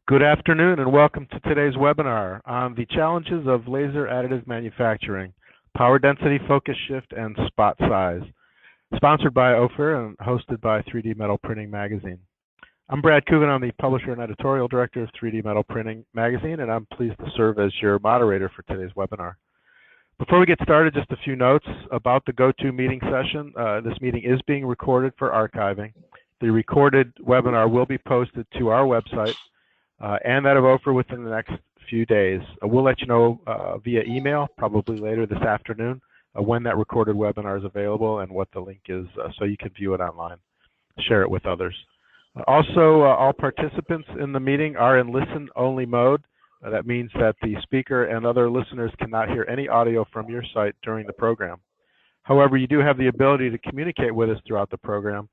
Good afternoon and welcome to today's webinar on the challenges of laser additive manufacturing, power density, focus shift, and spot size. Sponsored by Ophir and hosted by 3D Metal Printing Magazine. I'm Brad Coogan. I'm the publisher and editorial director of 3D Metal Printing Magazine, and I'm pleased to serve as your moderator for today's webinar. Before we get started, just a few notes about the GoToMeeting session. This meeting is being recorded for archiving. The recorded webinar will be posted to our website and that of Ophir within the next few days. We'll let you know via email, probably later this afternoon, when that recorded webinar is available and what the link is so you can view it online. Share it with others. Also, all participants in the meeting are in listen-only mode. That means that the speaker and other listeners cannot hear any audio from your site during the program. However, you do have the ability to communicate with us throughout the program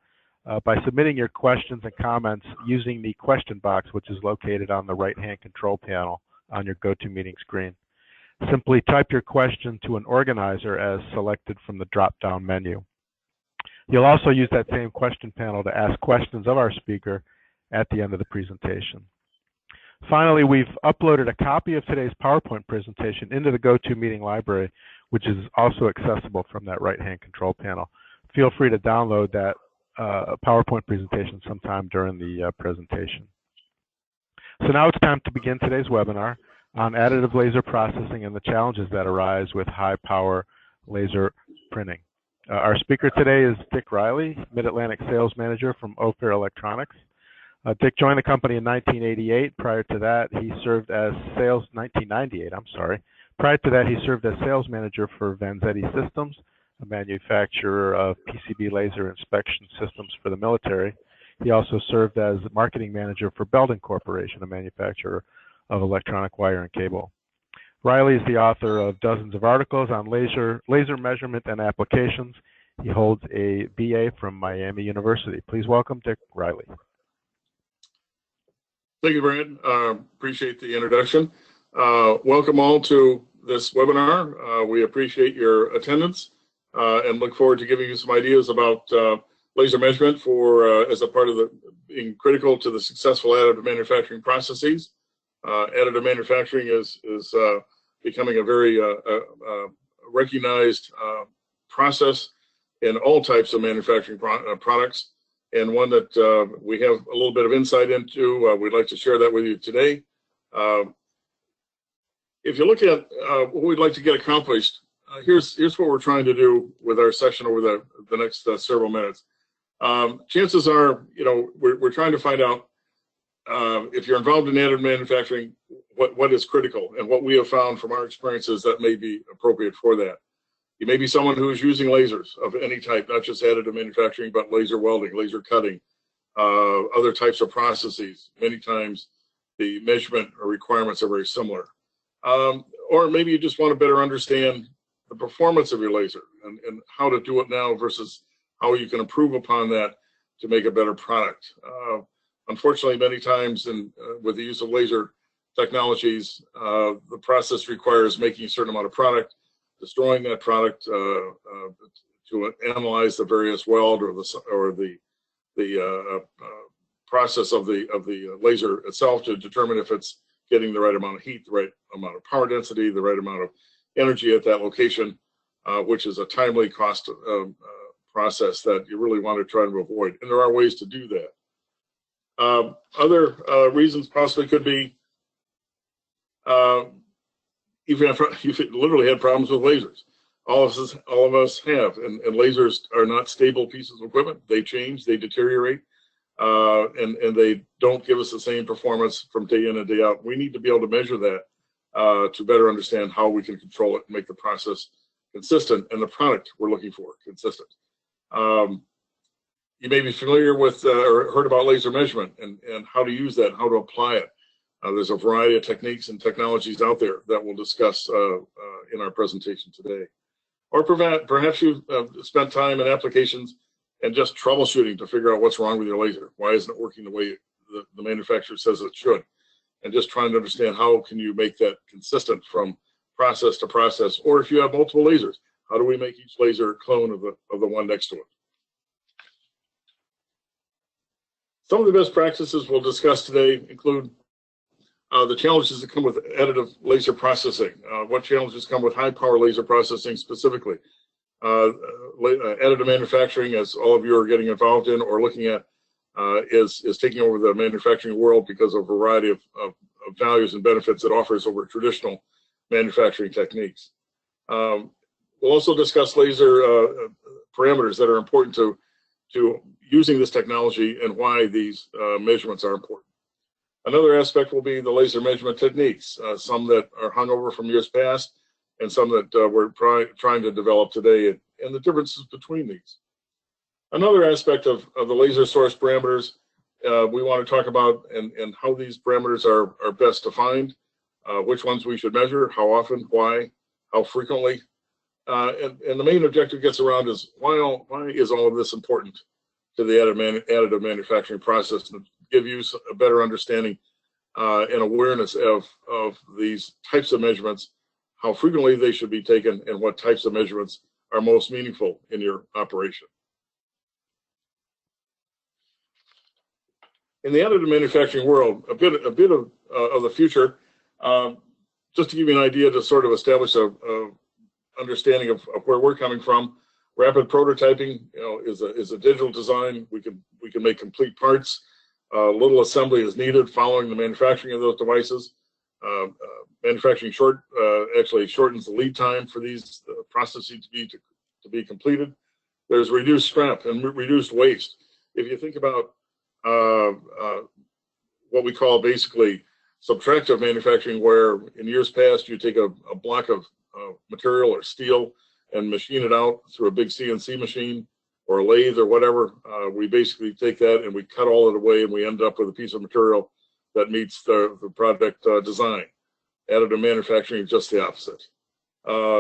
by submitting your questions and comments using the question box, which is located on the right-hand control panel on your GoToMeeting screen. Simply type your question to an organizer as selected from the drop-down menu. You'll also use that same question panel to ask questions of our speaker at the end of the presentation. Finally, we've uploaded a copy of today's PowerPoint presentation into the GoToMeeting library, which is also accessible from that right-hand control panel. Feel free to download that PowerPoint presentation sometime during the presentation. So now it's time to begin today's webinar on additive laser processing and the challenges that arise with high power laser printing. Our speaker today is Dick Rieley, Mid-Atlantic Sales Manager from Ophir Electronics. Dick joined the company in 1988. Prior to that, he served as 1998, I'm sorry. Prior to that, he served as sales manager for Vanzetti Systems, a manufacturer of PCB laser inspection systems for the military. He also served as marketing manager for Belden Corporation, a manufacturer of electronic wire and cable. Rieley is the author of dozens of articles on laser measurement and applications. He holds a BA from Miami University. Please welcome Dick Rieley. Thank you, Brad. Appreciate the introduction. Welcome all to this webinar. We appreciate your attendance and look forward to giving you some ideas about laser measurement for as a part of being critical to the successful additive manufacturing processes. Additive manufacturing is becoming a very recognized process in all types of manufacturing products, and one that we have a little bit of insight into. We'd like to share that with you today. If you look at what we'd like to get accomplished, here's what we're trying to do with our session over the next several minutes. Chances are, we're trying to find out if you're involved in additive manufacturing, what is critical and what we have found from our experiences that may be appropriate for that. You may be someone who is using lasers of any type, not just additive manufacturing, but laser welding, laser cutting, other types of processes. Many times the measurement or requirements are very similar. Or maybe you just want to better understand the performance of your laser and how to do it now versus how you can improve upon that to make a better product. Unfortunately, many times with the use of laser technologies, the process requires making a certain amount of product, destroying that product to analyze the various weld or the process of the laser itself to determine if it's getting the right amount of heat, the right amount of power density, the right amount of energy at that location, which is a timely cost process that you really want to try to avoid. And there are ways to do that. Other reasons possibly could be you've literally had problems with lasers. All of us have, and lasers are not stable pieces of equipment. They change, they deteriorate, and they don't give us the same performance from day in and day out. We need to be able to measure that to better understand how we can control it and make the process consistent and the product we're looking for consistent. You may be familiar with or heard about laser measurement and how to use that, how to apply it. There's a variety of techniques and technologies out there that we'll discuss in our presentation today. Or perhaps you've spent time in applications and just troubleshooting to figure out what's wrong with your laser. Why isn't it working the way the manufacturer says it should? And just trying to understand how can you make that consistent from process to process. Or if you have multiple lasers, how do we make each laser a clone of the one next to it? Some of the best practices we'll discuss today include the challenges that come with additive laser processing. What challenges come with high power laser processing specifically? Additive manufacturing, as all of you are getting involved in or looking at, is taking over the manufacturing world because of a variety of values and benefits it offers over traditional manufacturing techniques. We'll also discuss laser parameters that are important to using this technology and why these measurements are important. Another aspect will be the laser measurement techniques, some that are hung over from years past and some that we're trying to develop today, and the differences between these. Another aspect of the laser source parameters we want to talk about and how these parameters are best defined, which ones we should measure, how often, why, how frequently. And the main objective gets around is why is all of this important to the additive manufacturing process, and give you a better understanding and awareness of these types of measurements, how frequently they should be taken, and what types of measurements are most meaningful in your operation. In the additive manufacturing world, a bit of the future, just to give you an idea to sort of establish a understanding of where we're coming from. Rapid prototyping, is a digital design. We can make complete parts. Little assembly is needed following the manufacturing of those devices. Manufacturing actually shortens the lead time for these processes to be completed. There's reduced scrap and reduced waste. If you think about what we call basically subtractive manufacturing, where in years past you take a block of material or steel and machine it out through a big CNC machine or a lathe or whatever. We basically take that and we cut all of it away, and we end up with a piece of material that meets the product design. Additive manufacturing is just the opposite.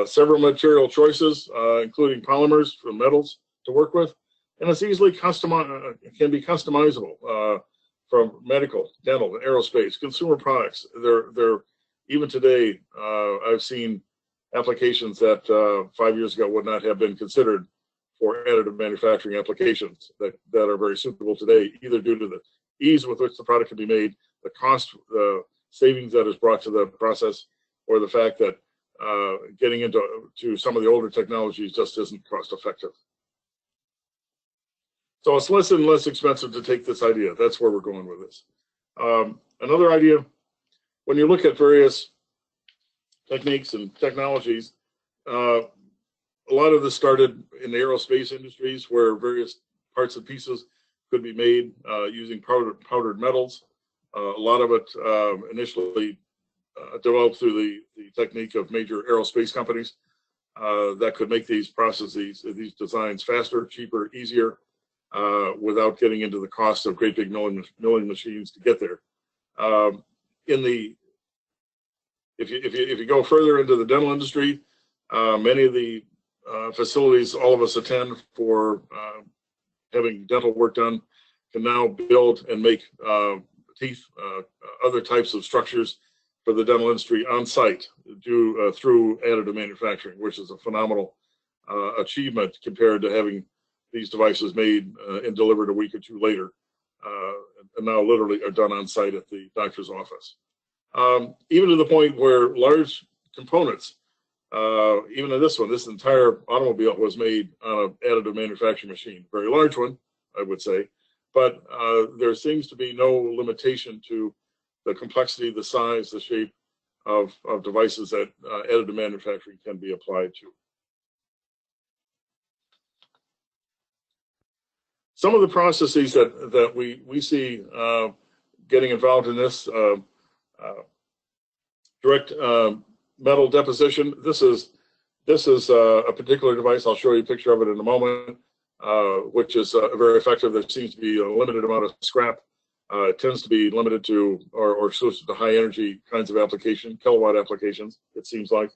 Several material choices, including polymers for metals to work with, and it's easily can be customizable from medical, dental, and aerospace, consumer products. They're even today, I've seen applications that 5 years ago would not have been considered for additive manufacturing applications that are very suitable today, either due to the ease with which the product can be made, the cost, the savings that is brought to the process, or the fact that getting into some of the older technologies just isn't cost effective. So it's less and less expensive to take this idea. That's where we're going with this. Another idea, when you look at various techniques and technologies, a lot of this started in the aerospace industries, where various parts and pieces could be made using powdered metals. A lot of it initially developed through the technique of major aerospace companies that could make these processes, these designs faster, cheaper, easier, without getting into the cost of great big milling machines to get there. If you go further into the dental industry, many of the facilities all of us attend for having dental work done can now build and make teeth, other types of structures for the dental industry on site through additive manufacturing, which is a phenomenal achievement compared to having these devices made and delivered a week or two later, and now literally are done on site at the doctor's office. Even to the point where large components, even in this entire automobile was made on an additive manufacturing machine. Very large one, I would say, but there seems to be no limitation to the complexity, the size, the shape of devices that additive manufacturing can be applied to. Some of the processes that we see getting involved in this, direct metal deposition. This is a particular device. I'll show you a picture of it in a moment, which is very effective. There seems to be a limited amount of scrap. It tends to be limited to or exclusive to high energy kinds of application, kilowatt applications, it seems like.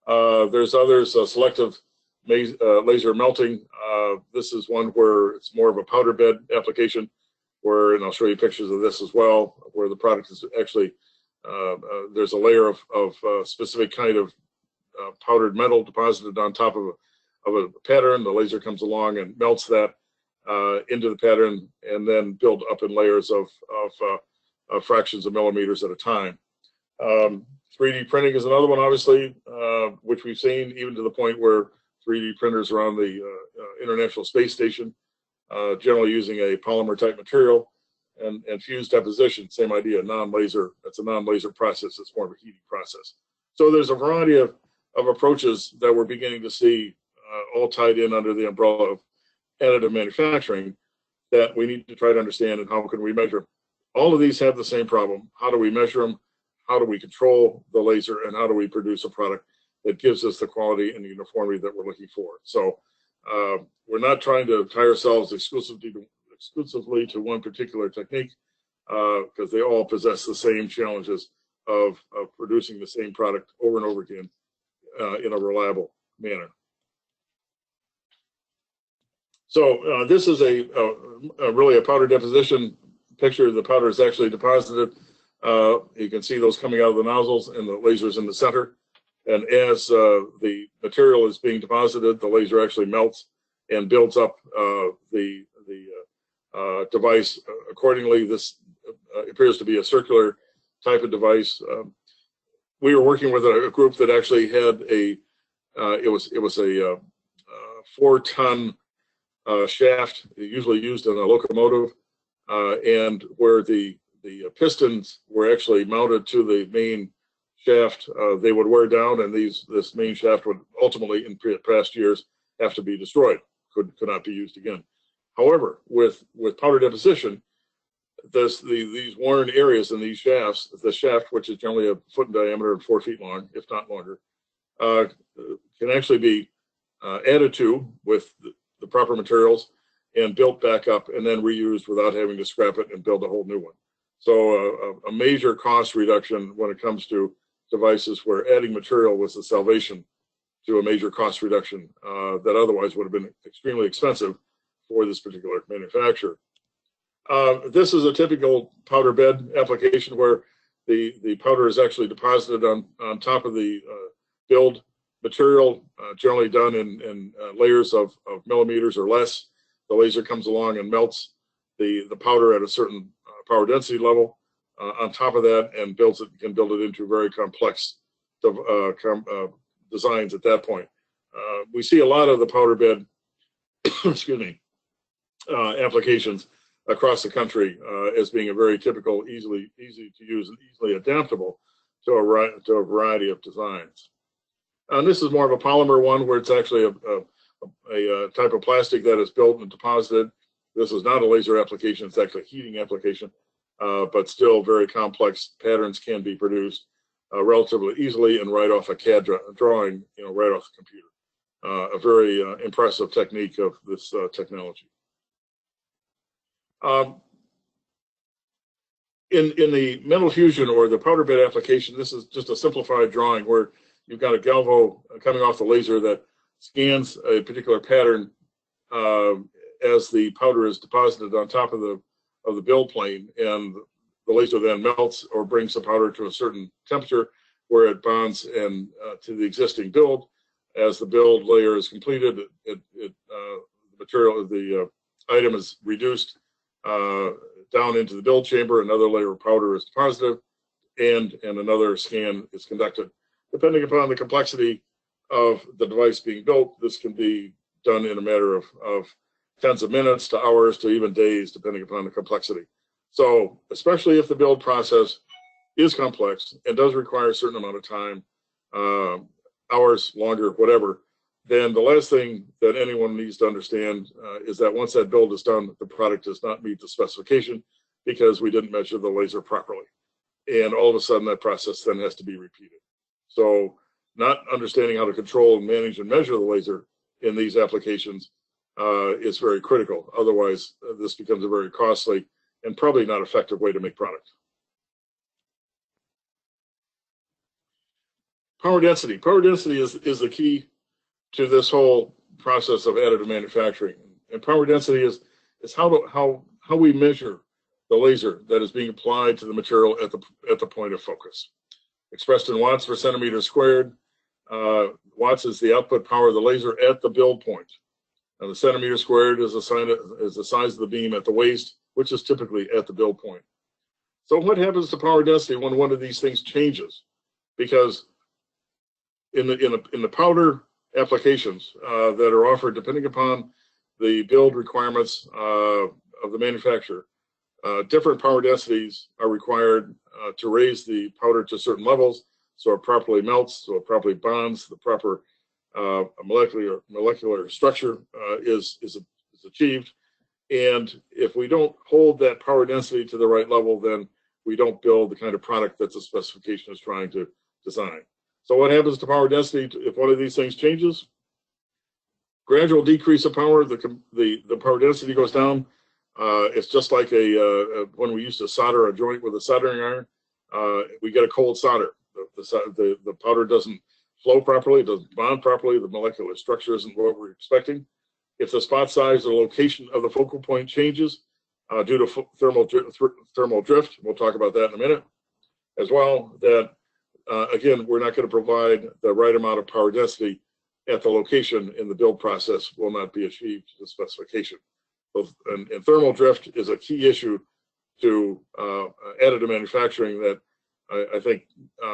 There's others, selective laser melting. This is one where it's more of a powder bed application, and I'll show you pictures of this as well, where the product is actually, there's a layer of specific kind of powdered metal deposited on top of a pattern. The laser comes along and melts that into the pattern, and then build up in layers of fractions of millimeters at a time. 3D printing is another one, obviously, which we've seen even to the point where 3D printers are on the International Space Station, generally using a polymer type material, and fused deposition, same idea, non-laser. That's a non-laser process. It's more of a heating process. So there's a variety of approaches that we're beginning to see all tied in under the umbrella of additive manufacturing that we need to try to understand, and how can we measure them. All of these have the same problem. How do we measure them? How do we control the laser? And how do we produce a product that gives us the quality and the uniformity that we're looking for? So we're not trying to tie ourselves exclusively to one particular technique, because they all possess the same challenges of producing the same product over and over again in a reliable manner. So this is really a powder deposition picture. The powder is actually deposited. You can see those coming out of the nozzles and the lasers in the center. And as the material is being deposited, the laser actually melts and builds up the device accordingly. This appears to be a circular type of device. We were working with a group that actually had it was a 4-ton shaft, usually used in a locomotive, and where the pistons were actually mounted to the main shaft. They would wear down, and this main shaft would ultimately, in past years, have to be destroyed. Could not be used again. However, with powder deposition, these worn areas in these shafts, the shaft, which is generally a foot in diameter and 4 feet long, if not longer, can actually be added to with the proper materials and built back up and then reused without having to scrap it and build a whole new one. So a major cost reduction when it comes to devices where adding material was the salvation to a major cost reduction that otherwise would have been extremely expensive for this particular manufacturer. This is a typical powder bed application where the powder is actually deposited on top of the build material, generally done in layers of millimeters or less. The laser comes along and melts the powder at a certain power density level on top of that, and can build it into very complex designs at that point. We see a lot of the powder bed excuse me, applications across the country as being a very typical, easy to use and easily adaptable to a variety of designs. And this is more of a polymer one, where it's actually a type of plastic that is built and deposited. This is not a laser application, it's actually a heating application, but still very complex patterns can be produced relatively easily and right off a CAD drawing, right off the computer. A very impressive technique of this technology. In the metal fusion or the powder bed application, this is just a simplified drawing where you've got a galvo coming off the laser that scans a particular pattern as the powder is deposited on top of the build plane, and the laser then melts or brings the powder to a certain temperature where it bonds and to the existing build. As the build layer is completed, the material, the item is reduced down into the build chamber. Another layer of powder is deposited, and another scan is conducted. Depending upon the complexity of the device being built, this can be done in a matter of tens of minutes to hours to even days, depending upon the complexity. So, especially if the build process is complex and does require a certain amount of time, hours, longer, whatever, then the last thing that anyone needs to understand is that once that build is done, the product does not meet the specification because we didn't measure the laser properly. And all of a sudden, that process then has to be repeated. So not understanding how to control and manage and measure the laser in these applications is very critical. Otherwise, this becomes a very costly and probably not effective way to make product. Power density. Power density is the key to this whole process of additive manufacturing. And power density is how we measure the laser that is being applied to the material at the point of focus. Expressed in watts per centimeter squared. Watts is the output power of the laser at the build point. And the centimeter squared is the size of the beam at the waist, which is typically at the build point. So what happens to power density when one of these things changes? Because in the powder applications that are offered, depending upon the build requirements of the manufacturer, different power densities are required to raise the powder to certain levels, so it properly melts, so it properly bonds, the proper molecular structure is achieved. And if we don't hold that power density to the right level, then we don't build the kind of product that the specification is trying to design. So what happens to power density if one of these things changes? Gradual decrease of power, the power density goes down. It's just like when we used to solder a joint with a soldering iron, we get a cold solder. The powder doesn't flow properly, it doesn't bond properly, the molecular structure isn't what we're expecting. If the spot size or location of the focal point changes due to thermal drift, we'll talk about that in a minute, as well, that again, we're not going to provide the right amount of power density at the location in the build process will not be achieved to the specification. And thermal drift is a key issue to additive manufacturing that I think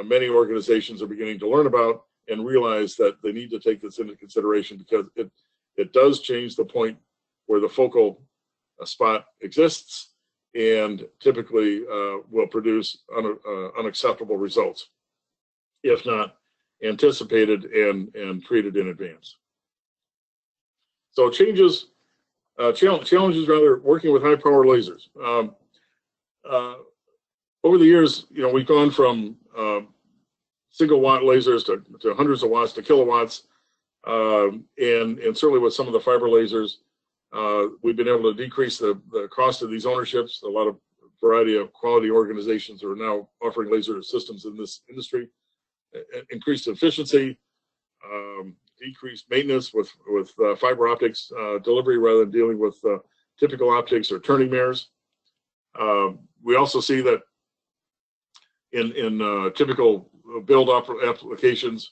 many organizations are beginning to learn about and realize that they need to take this into consideration, because it does change the point where the focal spot exists and typically will produce unacceptable results, if not anticipated and treated in advance. So challenges rather, working with high power lasers. Over the years, we've gone from single watt lasers to hundreds of watts to kilowatts, and certainly with some of the fiber lasers, we've been able to decrease the cost of these ownerships. A lot of variety of quality organizations are now offering laser systems in this industry. Increased efficiency, decreased maintenance with fiber optics delivery rather than dealing with typical optics or turning mirrors. We also see that in typical build applications,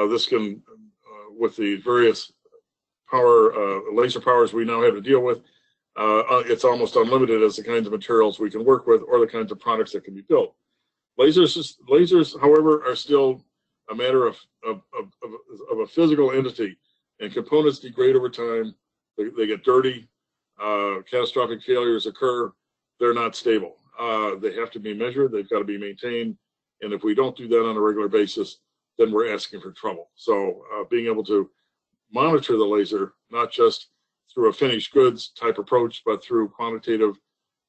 this can, with the various laser powers we now have to deal with, it's almost unlimited as the kinds of materials we can work with or the kinds of products that can be built. Lasers, however, are still a matter of a physical entity, and components degrade over time. They get dirty. Catastrophic failures occur. They're not stable. They have to be measured. They've got to be maintained. And if we don't do that on a regular basis, then we're asking for trouble. So being able to monitor the laser, not just through a finished goods type approach, but through quantitative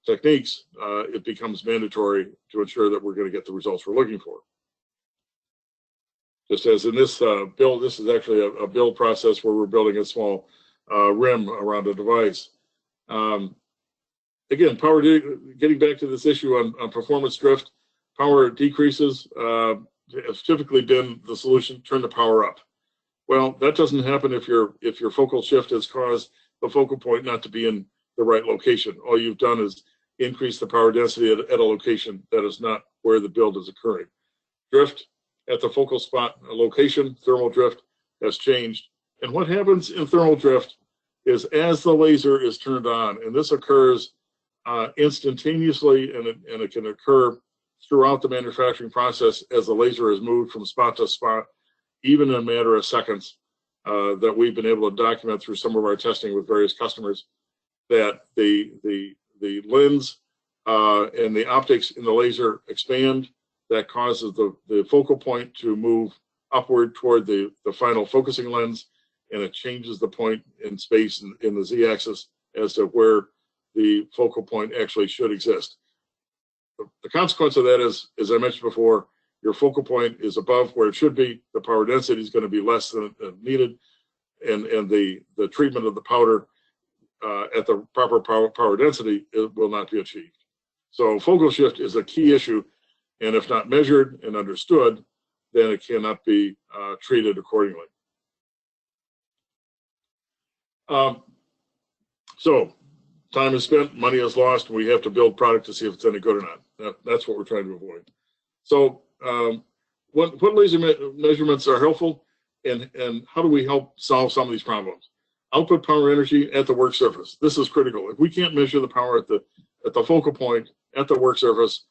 techniques, it becomes mandatory to ensure that we're going to get the results we're looking for. Just as in this build, this is actually a build process where we're building a small rim around a device. Again, getting back to this issue on performance drift, power decreases has typically been the solution, turn the power up. Well, that doesn't happen if your focal shift has caused the focal point not to be in the right location. All you've done is increase the power density at a location that is not where the build is occurring. Drift at the focal spot location, thermal drift, has changed. And what happens in thermal drift is as the laser is turned on, and this occurs instantaneously, and it can occur throughout the manufacturing process as the laser is moved from spot to spot, even in a matter of seconds, that we've been able to document through some of our testing with various customers, that the lens and the optics in the laser expand. That causes the focal point to move upward toward the final focusing lens, and it changes the point in space in the z-axis as to where the focal point actually should exist. The consequence of that is, as I mentioned before, your focal point is above where it should be. The power density is going to be less than needed, and the treatment of the powder at the proper power density will not be achieved. So focal shift is a key issue, and if not measured and understood, then it cannot be treated accordingly. So time is spent, money is lost, we have to build product to see if it's any good or not. That's what we're trying to avoid. So what laser measurements are helpful, and how do we help solve some of these problems? Output power energy at the work surface. This is critical. If we can't measure the power at the focal point at the work surface,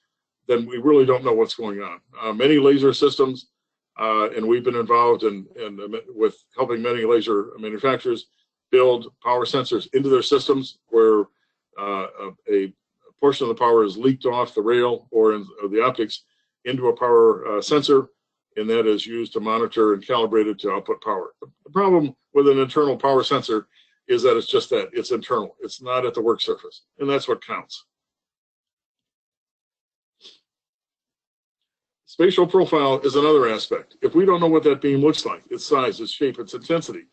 then we really don't know what's going on. Many laser systems, and we've been involved with helping many laser manufacturers build power sensors into their systems where a portion of the power is leaked off the rail or the optics into a power sensor, and that is used to monitor and calibrate it to output power. The problem with an internal power sensor is that it's just that, it's internal. It's not at the work surface, and that's what counts. Spatial profile is another aspect. If we don't know what that beam looks like, its size, its shape, its intensity,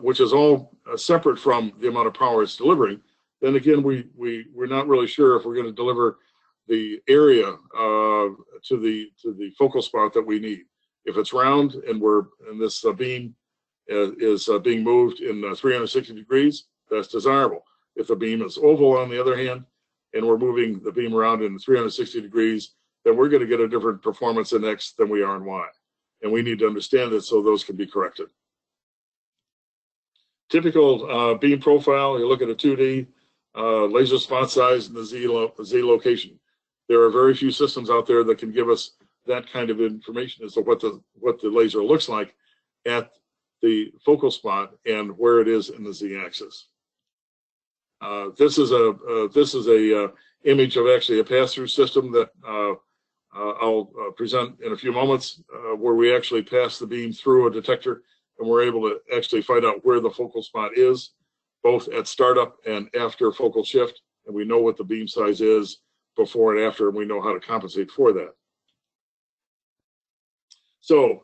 which is all separate from the amount of power it's delivering, then again, we're not really sure if we're going to deliver the area to the focal spot that we need. If it's round and this beam is being moved in 360 degrees, that's desirable. If the beam is oval, on the other hand, and we're moving the beam around in 360 degrees, then we're going to get a different performance in X than we are in Y. And we need to understand it so those can be corrected. Typical beam profile, you look at a 2D, laser spot size and the Z location. There are very few systems out there that can give us that kind of information as to what the laser looks like at the focal spot and where it is in the Z-axis. This is a image of actually a pass-through system that I'll present in a few moments, where we actually pass the beam through a detector and we're able to actually find out where the focal spot is, both at startup and after focal shift, and we know what the beam size is before and after, and we know how to compensate for that. So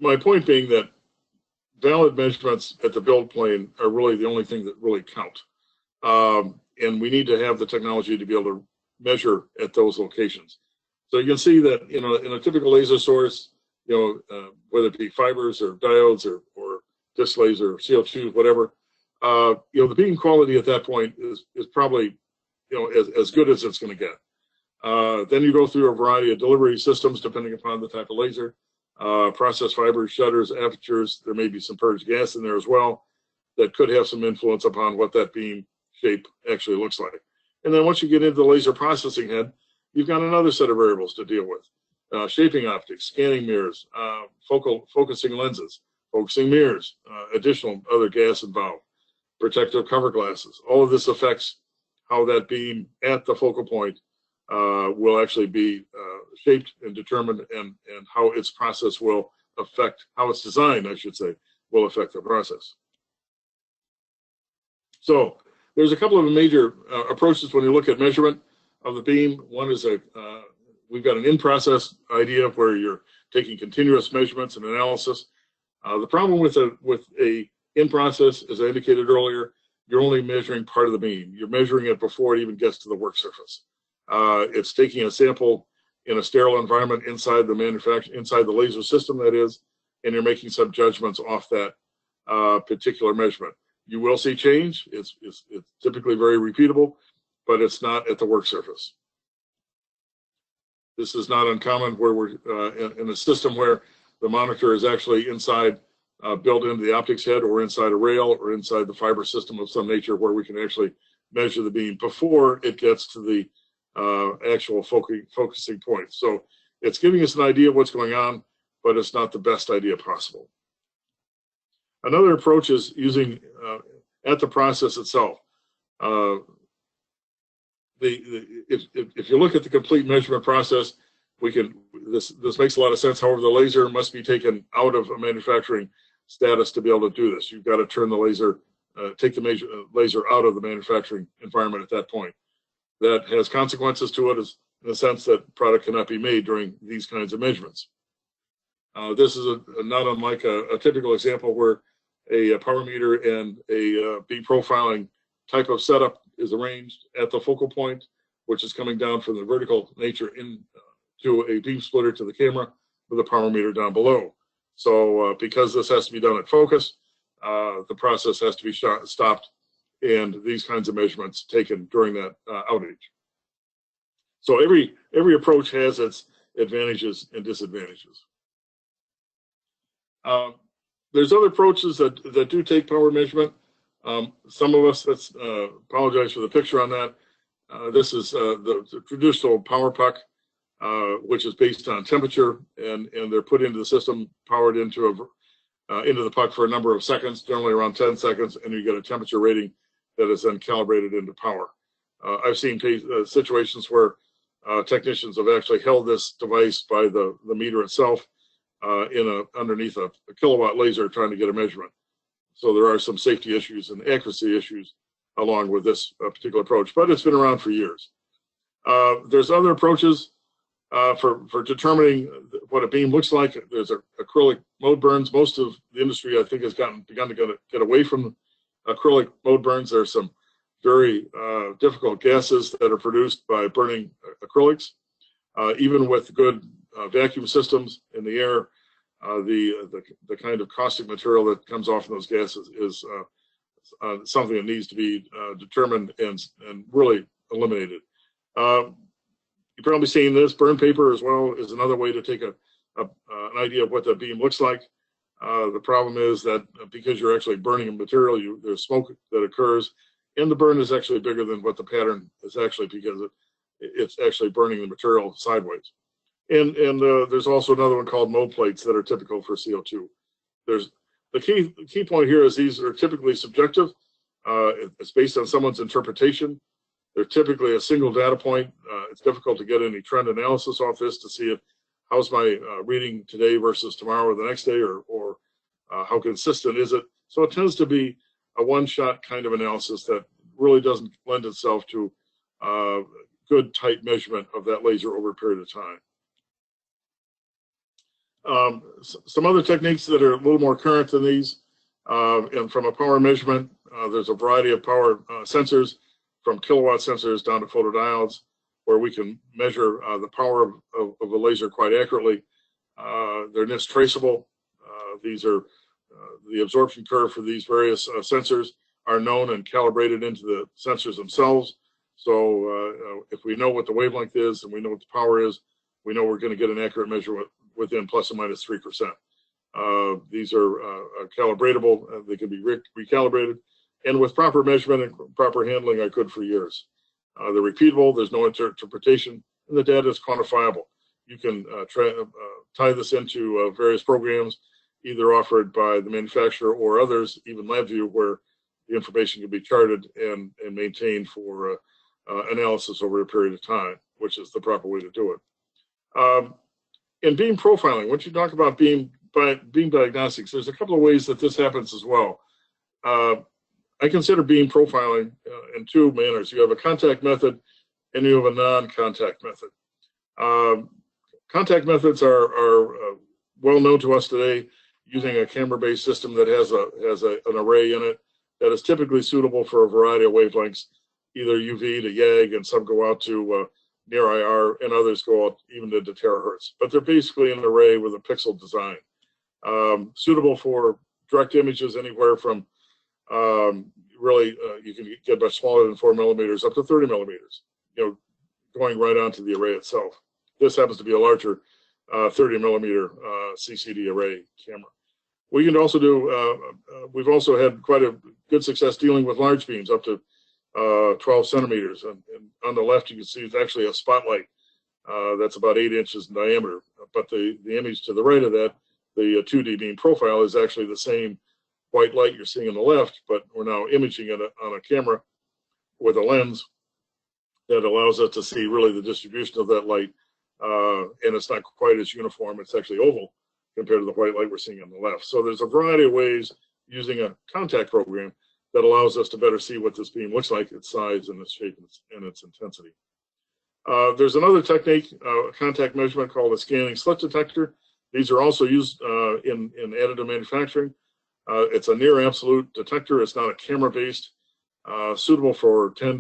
my point being that valid measurements at the build plane are really the only thing that really count. And we need to have the technology to be able to measure at those locations. So you can see that, in a typical laser source, whether it be fibers or diodes or disc laser or CO2, whatever, the beam quality at that point is probably, as good as it's going to get. Then you go through a variety of delivery systems depending upon the type of laser, process fibers, shutters, apertures. There may be some purged gas in there as well that could have some influence upon what that beam shape actually looks like. And then once you get into the laser processing head, you've got another set of variables to deal with. Shaping optics, scanning mirrors, focusing lenses, focusing mirrors, additional other gas involved, protective cover glasses. All of this affects how that beam at the focal point will actually be shaped and determined, and how its process will affect, how it's designed, I should say, will affect the process. So there's a couple of major approaches when you look at measurement of the beam. One is we've got an in-process idea where you're taking continuous measurements and analysis. The problem with a in-process, as I indicated earlier, you're only measuring part of the beam. You're measuring it before it even gets to the work surface. It's taking a sample in a sterile environment inside the laser system, that is, and you're making some judgments off that particular measurement. You will see change. It's typically very repeatable, but it's not at the work surface. This is not uncommon where we're in a system where the monitor is actually inside, built into the optics head, or inside a rail, or inside the fiber system of some nature, where we can actually measure the beam before it gets to the actual focusing point. So it's giving us an idea of what's going on, but it's not the best idea possible. Another approach is using at the process itself. If you look at the complete measurement process, this makes a lot of sense. However, the laser must be taken out of a manufacturing status to be able to do this. You've got to turn the laser, take the laser out of the manufacturing environment at that point. That has consequences to it, in the sense that product cannot be made during these kinds of measurements. This is not unlike a typical example where a power meter and a beam profiling type of setup is arranged at the focal point, which is coming down from the vertical nature to a beam splitter to the camera with a power meter down below. So because this has to be done at focus, the process has to be stopped, and these kinds of measurements taken during that outage. So every approach has its advantages and disadvantages. There's other approaches that do take power measurement. Some of us, apologize for the picture on that. This is the traditional power puck, which is based on temperature, and they're put into the system, powered into the puck for a number of seconds, generally around 10 seconds, and you get a temperature rating that is then calibrated into power. I've seen situations where technicians have actually held this device by the meter itself underneath a kilowatt laser trying to get a measurement. So there are some safety issues and accuracy issues along with this particular approach, but it's been around for years. There's other approaches for determining what a beam looks like. There's acrylic mode burns. Most of the industry, I think, has begun to get away from acrylic mode burns. There's some very difficult gases that are produced by burning acrylics. Even with good vacuum systems in the air, the kind of caustic material that comes off in those gases is something that needs to be determined and really eliminated. You've probably seen this. Burn paper as well is another way to take an idea of what the beam looks like. The problem is that because you're actually burning a material, there's smoke that occurs, and the burn is actually bigger than what the pattern is actually, because it's actually burning the material sideways. And there's also another one called mode plates that are typical for CO2. The key point here is these are typically subjective. It's based on someone's interpretation. They're typically a single data point. It's difficult to get any trend analysis off this to see how's my reading today versus tomorrow or the next day, or how consistent is it. So it tends to be a one-shot kind of analysis that really doesn't lend itself to good, tight measurement of that laser over a period of time. Some other techniques that are a little more current than these, and from a power measurement, there's a variety of power sensors, from kilowatt sensors down to photodiodes, where we can measure the power of a laser quite accurately. They're NIST traceable. These are the absorption curve for these various sensors are known and calibrated into the sensors themselves. So if we know what the wavelength is and we know what the power is, we know we're going to get an accurate measurement within plus or minus 3%. These are calibratable. They can be recalibrated. And with proper measurement and proper handling are good for years. They're repeatable. There's no interpretation, and the data is quantifiable. You can tie this into various programs, either offered by the manufacturer or others, even LabVIEW, where the information can be charted and maintained for analysis over a period of time, which is the proper way to do it. In beam profiling, once you talk about beam diagnostics, there's a couple of ways that this happens as well. I consider beam profiling in two manners. You have a contact method and you have a non-contact method. Contact methods are well known to us today, using a camera-based system that has an array in it that is typically suitable for a variety of wavelengths, either UV to YAG, and some go out to near IR, and others go out even to terahertz. But they're basically an array with a pixel design, suitable for direct images anywhere from you can get much smaller than 4 millimeters up to 30 millimeters, going right onto the array itself. This happens to be a larger 30 millimeter CCD array camera. We can also do, we've also had quite a good success dealing with large beams up to 12 centimeters. And on the left, you can see it's actually a spotlight that's about 8 inches in diameter. But the image to the right of that, the 2D beam profile, is actually the same white light you're seeing on the left, but we're now imaging it on a camera with a lens that allows us to see really the distribution of that light. And it's not quite as uniform. It's actually oval compared to the white light we're seeing on the left. So there's a variety of ways using a contact program that allows us to better see what this beam looks like, its size and its shape and its intensity. There's another technique, contact measurement, called a scanning slit detector. These are also used in additive manufacturing. It's a near absolute detector. It's not a camera-based, suitable for 10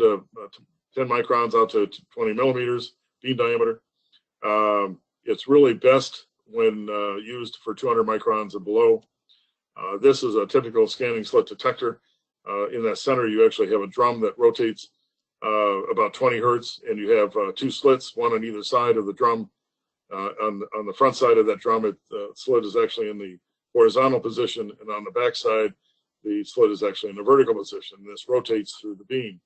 microns out to 20 millimeters beam diameter. It's really best when used for 200 microns and below. This is a typical scanning slit detector. In that center, you actually have a drum that rotates about 20 hertz, and you have 2 slits, one on either side of the drum. On the front side of that drum, the slit is actually in the horizontal position, and on the back side, the slit is actually in the vertical position. This rotates through the beam.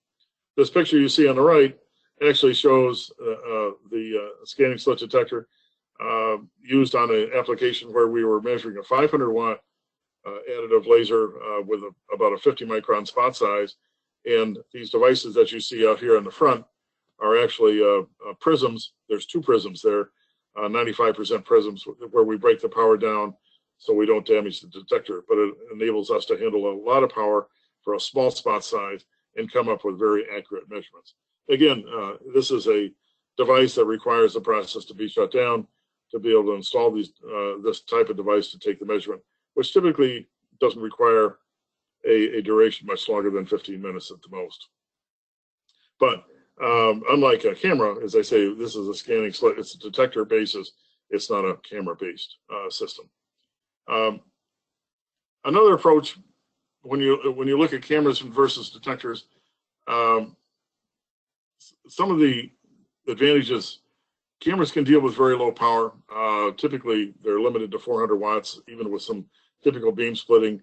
This picture you see on the right actually shows the scanning slit detector used on an application where we were measuring a 500 watt additive laser with about a 50 micron spot size. And these devices that you see out here on the front are actually prisms. There's two prisms there, 95% prisms, where we break the power down so we don't damage the detector, but it enables us to handle a lot of power for a small spot size and come up with very accurate measurements. Again, this is a device that requires the process to be shut down to be able to install this type of device to take the measurement, which typically doesn't require a duration much longer than 15 minutes at the most. But unlike a camera, as I say, this is a scanning slit. It's a detector basis. It's not a camera-based system. Another approach, when you look at cameras versus detectors, some of the advantages, cameras can deal with very low power. Typically, they're limited to 400 watts, even with some typical beam splitting.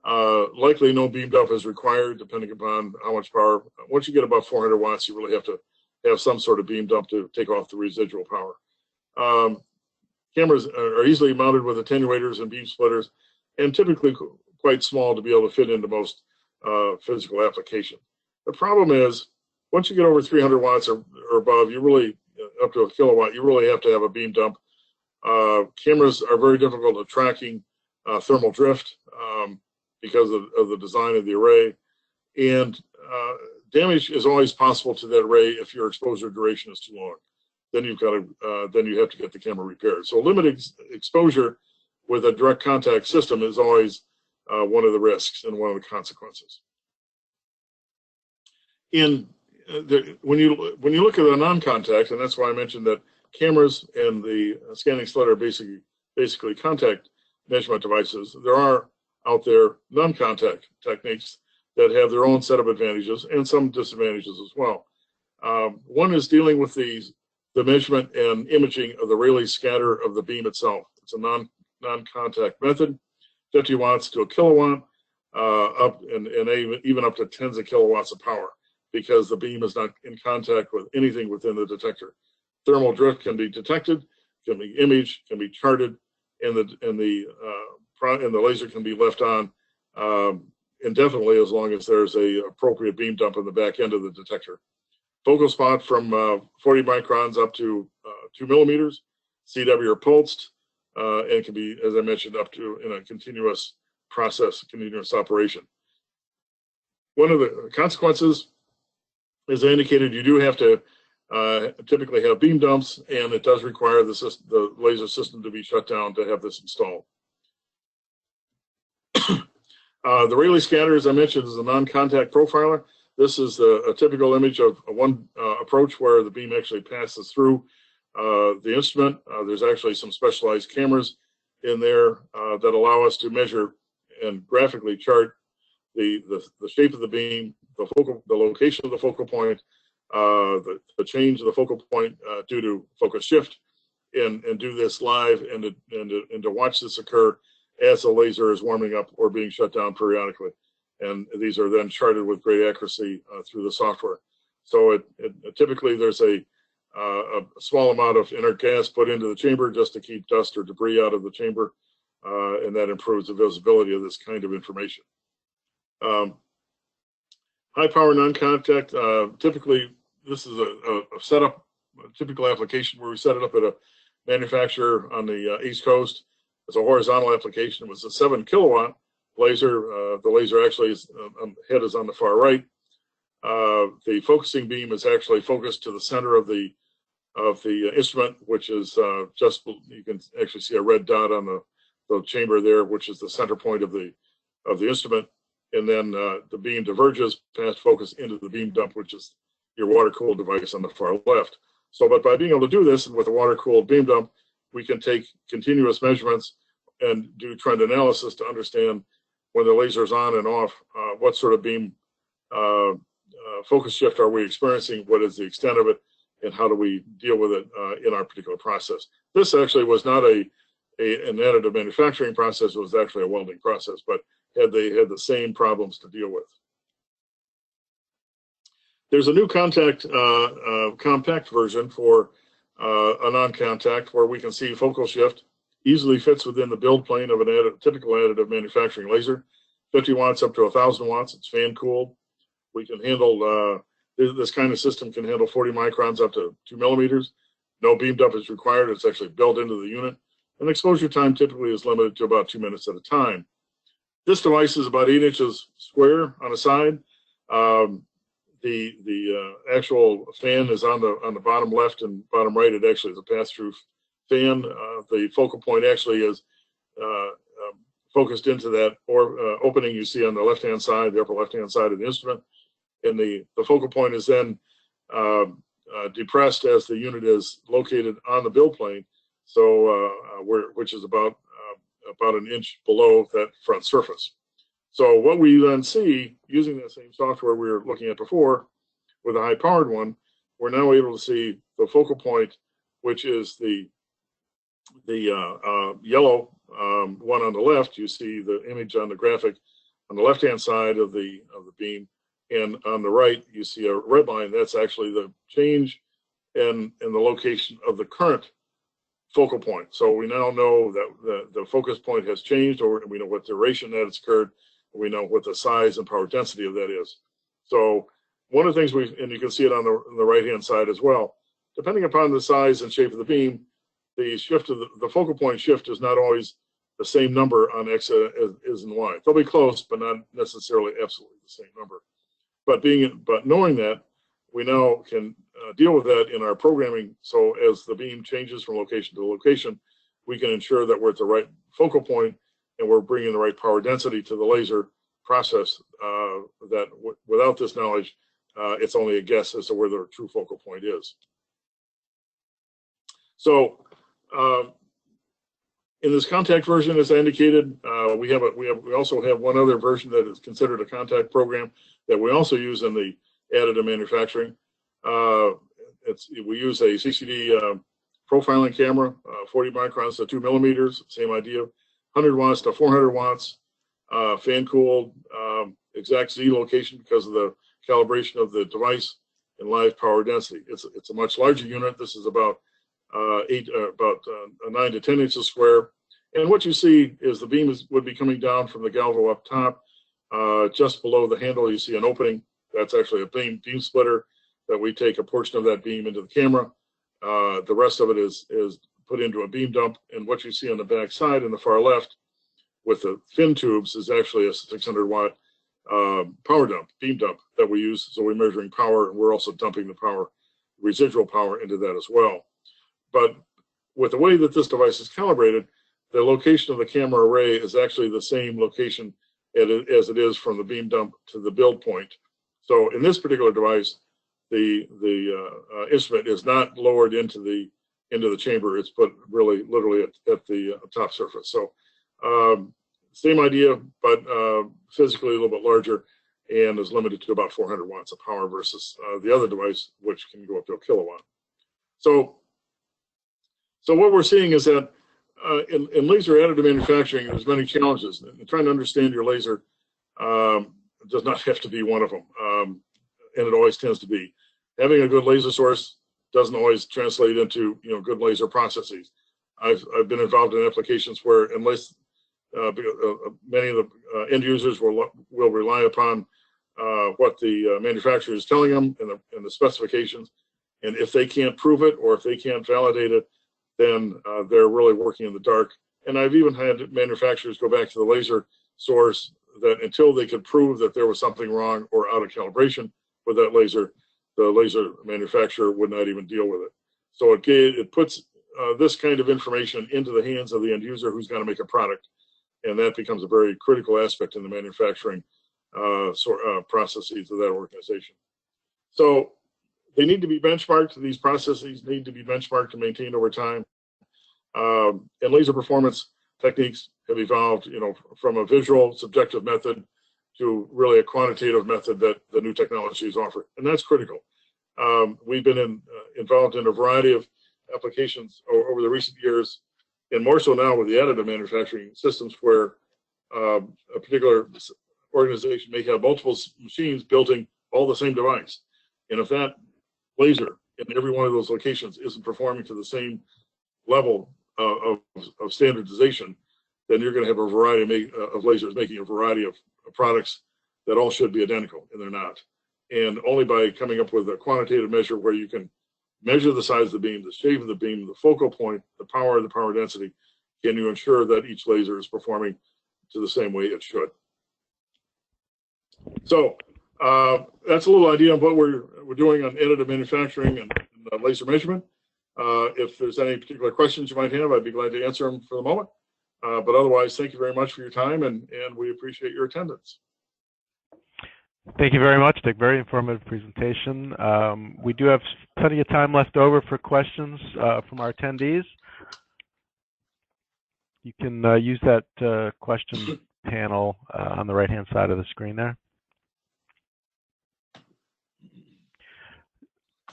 Likely no beam dump is required, depending upon how much power. Once you get above 400 watts, you really have to have some sort of beam dump to take off the residual power. Cameras are easily mounted with attenuators and beam splitters, and typically quite small to be able to fit into most physical application. The problem is, once you get over 300 watts or above, you really, up to a kilowatt, you really have to have a beam dump. Cameras are very difficult at tracking thermal drift because of the design of the array, and damage is always possible to that array if your exposure duration is too long. Then you've got to then you have to get the camera repaired. So limited exposure with a direct contact system is always one of the risks and one of the consequences. When you look at a non-contact, and that's why I mentioned that cameras and the scanning slit are basically contact measurement devices. There are out there non-contact techniques that have their own set of advantages and some disadvantages as well. One is dealing with the measurement and imaging of the Rieley scatter of the beam itself. It's a non-contact method, 50 watts to a kilowatt, up and even up to tens of kilowatts of power, because the beam is not in contact with anything within the detector. Thermal drift can be detected, can be imaged, can be charted, and the laser can be left on indefinitely as long as there's a appropriate beam dump in the back end of the detector. Focal spot from 40 microns up to 2 millimeters, CW or pulsed, and can be, as I mentioned, up to in a continuous process, continuous operation. One of the consequences, as I indicated, you do have to typically have beam dumps, and it does require the laser system to be shut down to have this installed. The Rieley scatter, as I mentioned, is a non-contact profiler. This is a typical image of one approach where the beam actually passes through the instrument. There's actually some specialized cameras in there that allow us to measure and graphically chart the shape of the beam, the location of the focal point, the change of the focal point due to focus shift, and do this live and to watch this occur as the laser is warming up or being shut down periodically. And these are then charted with great accuracy through the software. So typically there's a small amount of inert gas put into the chamber just to keep dust or debris out of the chamber, and that improves the visibility of this kind of information. High power non-contact, typically this is a setup, a typical application where we set it up at a manufacturer on the East Coast. It's a horizontal application. It was a 7 kilowatt laser. The laser actually head is on the far right. The focusing beam is actually focused to the center of the instrument, which is just, you can actually see a red dot on the chamber there, which is the center point of the instrument. And then the beam diverges past focus into the beam dump, which is your water-cooled device on the far left. So, but by being able to do this with a water-cooled beam dump, we can take continuous measurements and do trend analysis to understand when the laser is on and off, what sort of beam focus shift are we experiencing, what is the extent of it, and how do we deal with it in our particular process. This actually was not an additive manufacturing process, it was actually a welding process, but they had the same problems to deal with. There's a new compact version for a non-contact where we can see focal shift easily fits within the build plane of a typical additive manufacturing laser. 50 watts up to 1,000 watts. It's fan cooled. We can handle, this kind of system can handle 40 microns up to 2 millimeters. No beamed up is required. It's actually built into the unit. And exposure time typically is limited to about 2 minutes at a time. This device is about 8 inches square on the side. The actual fan is on the bottom left and bottom right. It actually is a pass-through fan. The focal point actually is focused into that opening you see on the left-hand side, the upper left-hand side of the instrument. And the focal point is then depressed as the unit is located on the build plane, so which is about an inch below that front surface. So what we then see, using that same software we were looking at before with a high-powered one, we're now able to see the focal point, which is the yellow one on the left. You see the image on the graphic on the left-hand side of the beam, and on the right you see a red line. That's actually the change in the location of the current focal point. So we now know that the focus point has changed, or we know what duration that it's occurred. We know what the size and power density of that is. So one of the things and you can see it on the right-hand side as well, depending upon the size and shape of the beam, the shift of the focal point shift is not always the same number on X as is in Y. They'll be close, but not necessarily absolutely the same number. But knowing that, we now can deal with that in our programming. So as the beam changes from location to location, we can ensure that we're at the right focal point and we're bringing the right power density to the laser process. That without this knowledge, it's only a guess as to where the true focal point is. So in this contact version, as I indicated, we also have one other version that is considered a contact program that we also use in the additive manufacturing. We use a CCD profiling camera, 40 microns to 2 millimeters, same idea, 100 watts to 400 watts, fan cooled, exact Z location because of the calibration of the device, and live power density. It's a much larger unit. This is about 9 to 10 inches square. And what you see is the beam would be coming down from the galvo up top. Just below the handle, you see an opening. That's actually a beam splitter that we take a portion of that beam into the camera. The rest of it is put into a beam dump. And what you see on the back side in the far left with the fin tubes is actually a 600 watt power dump, beam dump that we use. So we're measuring power, and we're also dumping the power, residual power into that as well. But with the way that this device is calibrated, the location of the camera array is actually the same location as it is from the beam dump to the build point. So in this particular device, the instrument is not lowered into the chamber. It's put really literally at the top surface. So same idea, but physically a little bit larger, and is limited to about 400 watts of power versus the other device, which can go up to a kilowatt. So what we're seeing is that in laser additive manufacturing, there's many challenges. And trying to understand your laser does not have to be one of them, and it always tends to be. Having a good laser source doesn't always translate into good laser processes. I've been involved in applications where unless many of the end users will rely upon what the manufacturer is telling them and the specifications, and if they can't prove it or if they can't validate it, then they're really working in the dark. And I've even had manufacturers go back to the laser source that until they could prove that there was something wrong or out of calibration with that laser, the laser manufacturer would not even deal with it. So it puts this kind of information into the hands of the end user who's going to make a product, and that becomes a very critical aspect in the manufacturing processes of that organization. So they need to be benchmarked. These processes need to be benchmarked and maintained over time. And laser performance techniques have evolved, from a visual subjective method to really a quantitative method that the new technologies offer, and that's critical. We've been involved in a variety of applications over the recent years, and more so now with the additive manufacturing systems, where a particular organization may have multiple machines building all the same device. And if that laser in every one of those locations isn't performing to the same level of standardization, then you're going to have a variety of lasers making a variety of products that all should be identical, and they're not. And only by coming up with a quantitative measure where you can measure the size of the beam, the shape of the beam, the focal point, the power density, can you ensure that each laser is performing to the same way it should. So that's a little idea of what we're doing on additive manufacturing and laser measurement. If there's any particular questions you might have, I'd be glad to answer them for the moment. But otherwise, thank you very much for your time, and we appreciate your attendance. Thank you very much, Dick. Very informative presentation. We do have plenty of time left over for questions from our attendees. You can use that question panel on the right-hand side of the screen there.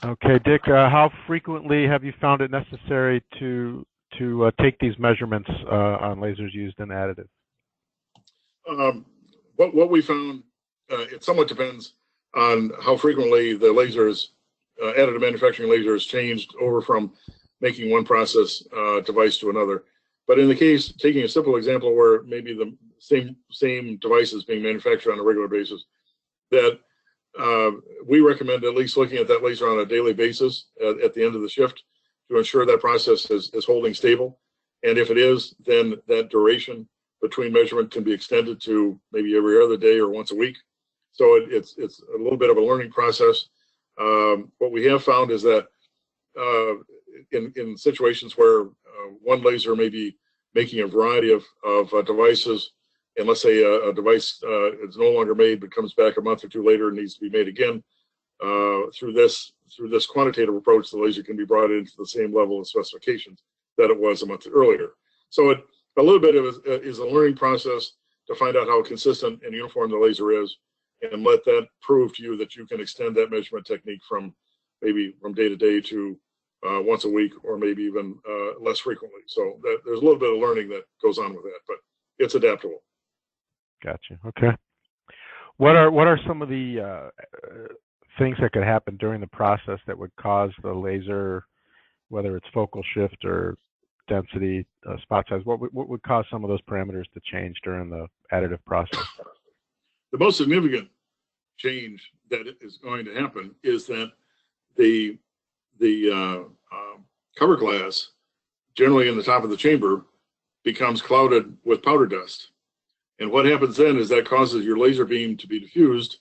Okay, Dick, how frequently have you found it necessary to take these measurements on lasers used in additive? What we found, it somewhat depends on how frequently the lasers, additive manufacturing lasers, changed over from making one process device to another. But in the case, taking a simple example where maybe the same device is being manufactured on a regular basis, that we recommend at least looking at that laser on a daily basis at the end of the shift to ensure that process is holding stable. And if it is, then that duration between measurement can be extended to maybe every other day or once a week. So it's a little bit of a learning process. What we have found is that in situations where one laser may be making a variety of devices, and let's say a device is no longer made but comes back a month or two later and needs to be made again, through this quantitative approach, the laser can be brought into the same level of specifications that it was a month earlier. So a little bit of it is a learning process to find out how consistent and uniform the laser is, and let that prove to you that you can extend that measurement technique from maybe from day to day to once a week, or maybe even less frequently. So there's a little bit of learning that goes on with that, but it's adaptable. Gotcha. Okay. What are some of the things that could happen during the process that would cause the laser, whether it's focal shift or density, spot size, what would cause some of those parameters to change during the additive process? The most significant change that is going to happen is that the cover glass, generally in the top of the chamber, becomes clouded with powder dust. And what happens then is that causes your laser beam to be diffused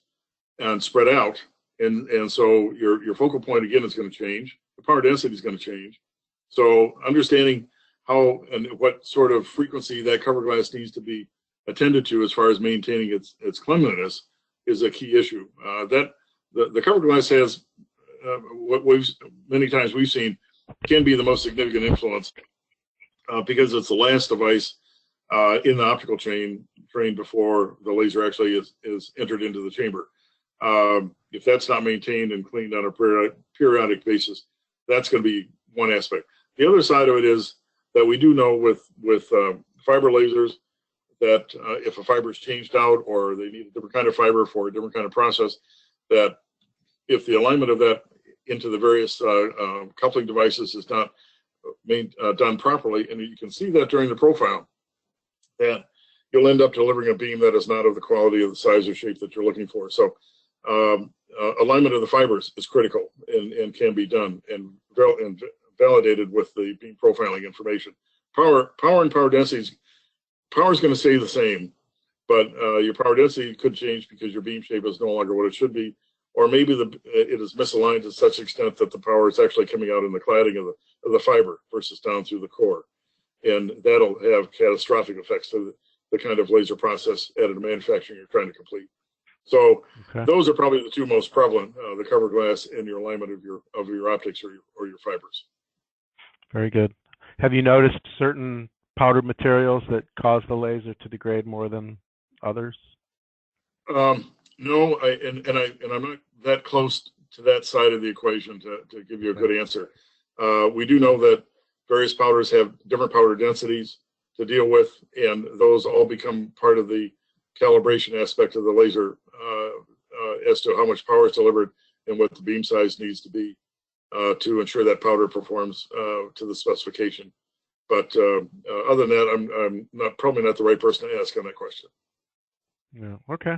and spread out. And so your focal point, again, is going to change. The power density is going to change. So understanding how and what sort of frequency that cover glass needs to be attended to as far as maintaining its cleanliness is a key issue. That the cover glass has what many times we've seen can be the most significant influence because it's the last device in the optical train before the laser actually is entered into the chamber. If that's not maintained and cleaned on a periodic basis, that's going to be one aspect. The other side of it is that we do know with fiber lasers that if a fiber is changed out or they need a different kind of fiber for a different kind of process, that if the alignment of that into the various coupling devices is not done properly, and you can see that during the profile, that you'll end up delivering a beam that is not of the quality of the size or shape that you're looking for. So alignment of the fibers is critical and can be done and validated with the beam profiling information. Power and power densities, power is going to stay the same, but your power density could change because your beam shape is no longer what it should be, or maybe it is misaligned to such extent that the power is actually coming out in the cladding of the fiber versus down through the core. And that'll have catastrophic effects to the kind of laser process additive manufacturing you're trying to complete. So those are probably the two most prevalent: the cover glass and your alignment of your optics or your fibers. Very good. Have you noticed certain powder materials that cause the laser to degrade more than others? No, and I'm not that close to that side of the equation to give you a good answer. We do know that various powders have different powder densities to deal with, and those all become part of the calibration aspect of the laser as to how much power is delivered and what the beam size needs to be to ensure that powder performs to the specification. But other than that, I'm probably not the right person to ask on that question. Yeah. Okay.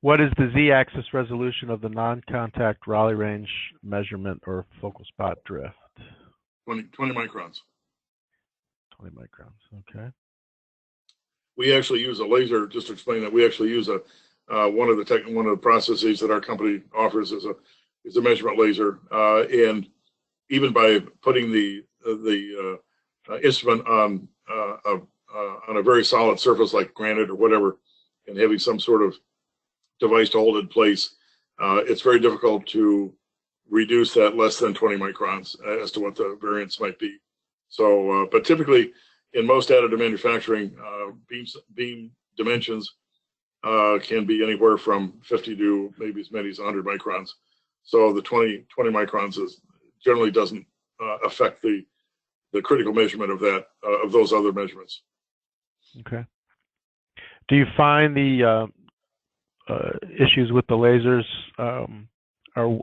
What is the z-axis resolution of the non-contact Raleigh range measurement or focal spot drift? 20 microns. 20 microns. Okay. We actually use a laser. Just to explain that, we actually use one of the processes that our company offers is a measurement laser, and even by putting the instrument on a very solid surface like granite or whatever, and having some sort of device to hold it in place, it's very difficult to reduce that less than 20 microns as to what the variance might be. So, but typically in most additive manufacturing, beam dimensions can be anywhere from 50 to maybe as many as 100 microns. So the 20 microns generally doesn't affect the critical measurement of of those other measurements. Okay. Do you find the issues with the lasers are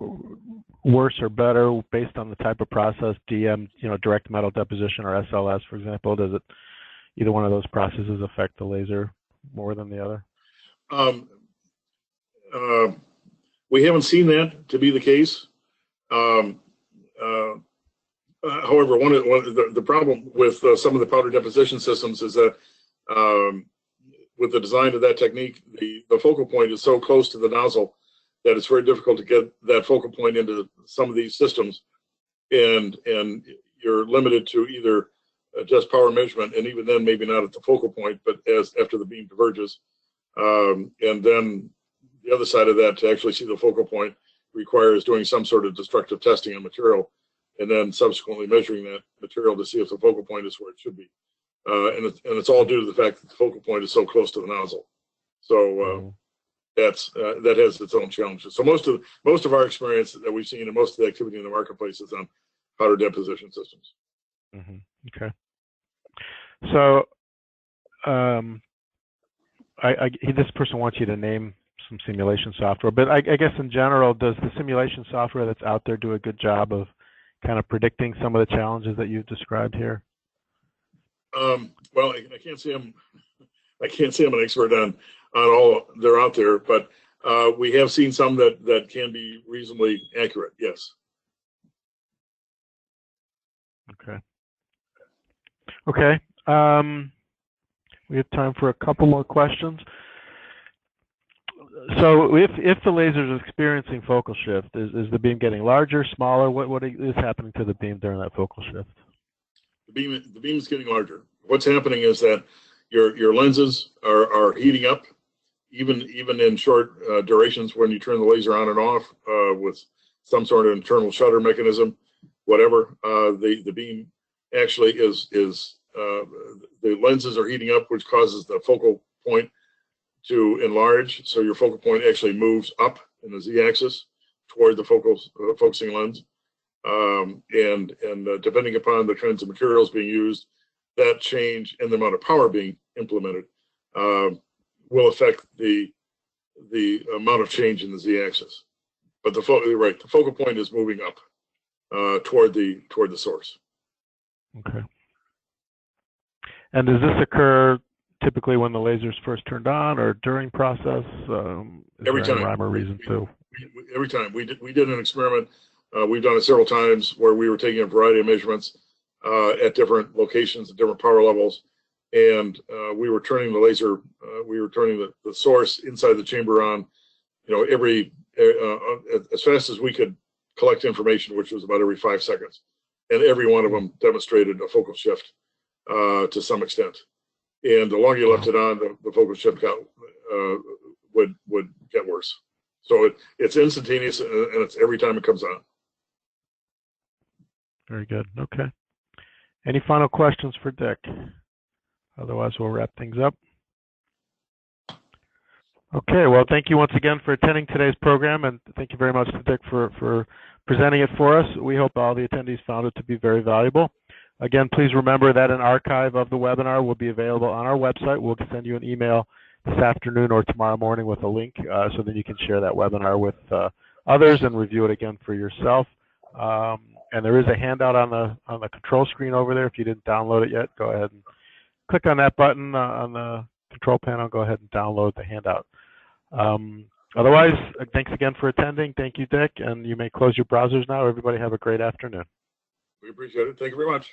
worse or better based on the type of process, DM, direct metal deposition, or SLS, for example? Does either one of those processes affect the laser more than the other? We haven't seen that to be the case. However, the problem with some of the powder deposition systems is that with the design of that technique, the focal point is so close to the nozzle that it's very difficult to get that focal point into some of these systems, and you're limited to either just power measurement, and even then maybe not at the focal point, but after the beam diverges, and then the other side of that, to actually see the focal point, requires doing some sort of destructive testing on material, and then subsequently measuring that material to see if the focal point is where it should be. And it's all due to the fact that the focal point is so close to the nozzle. So that has its own challenges. So most of our experience that we've seen and most of the activity in the marketplace is on powder deposition systems. Mm-hmm. Okay. So this person wants you to name some simulation software, but I guess in general, does the simulation software that's out there do a good job of kind of predicting some of the challenges that you've described here? Well, I can't say I'm an expert on all they're out there, but we have seen some that can be reasonably accurate. Yes. Okay. Okay. We have time for a couple more questions. So if the laser is experiencing focal shift, is the beam getting larger, smaller? What is happening to the beam during that focal shift? The beam is getting larger. What's happening is that your lenses are heating up, even in short durations when you turn the laser on and off with some sort of internal shutter mechanism, whatever. The beam actually is the lenses are heating up, which causes the focal point to enlarge. So your focal point actually moves up in the z-axis toward the focusing lens. And depending upon the kinds of materials being used, that change in the amount of power being implemented will affect the amount of change in the z-axis. But the focal point is moving up toward the source. Okay. And does this occur typically when the laser's first turned on or during process? Every time. Rhyme or reason too? Every time. We did an experiment. We've done it several times where we were taking a variety of measurements at different locations, at different power levels, and we were turning the laser, we were turning the source inside the chamber on, as fast as we could collect information, which was about every 5 seconds, and every one of them demonstrated a focal shift to some extent. And the longer you left it on, the focal shift would get worse. So it's instantaneous, and it's every time it comes on. Very good. Okay. Any final questions for Dick? Otherwise, we'll wrap things up. Okay. Well, thank you once again for attending today's program, and thank you very much to Dick for presenting it for us. We hope all the attendees found it to be very valuable. Again, please remember that an archive of the webinar will be available on our website. We'll send you an email this afternoon or tomorrow morning with a link, so that you can share that webinar with others and review it again for yourself. And there is a handout on the control screen over there. If you didn't download it yet, go ahead and click on that button on the control panel. Go ahead and download the handout. Otherwise, thanks again for attending. Thank you, Dick, and you may close your browsers now. Everybody have a great afternoon. We appreciate it. Thank you very much.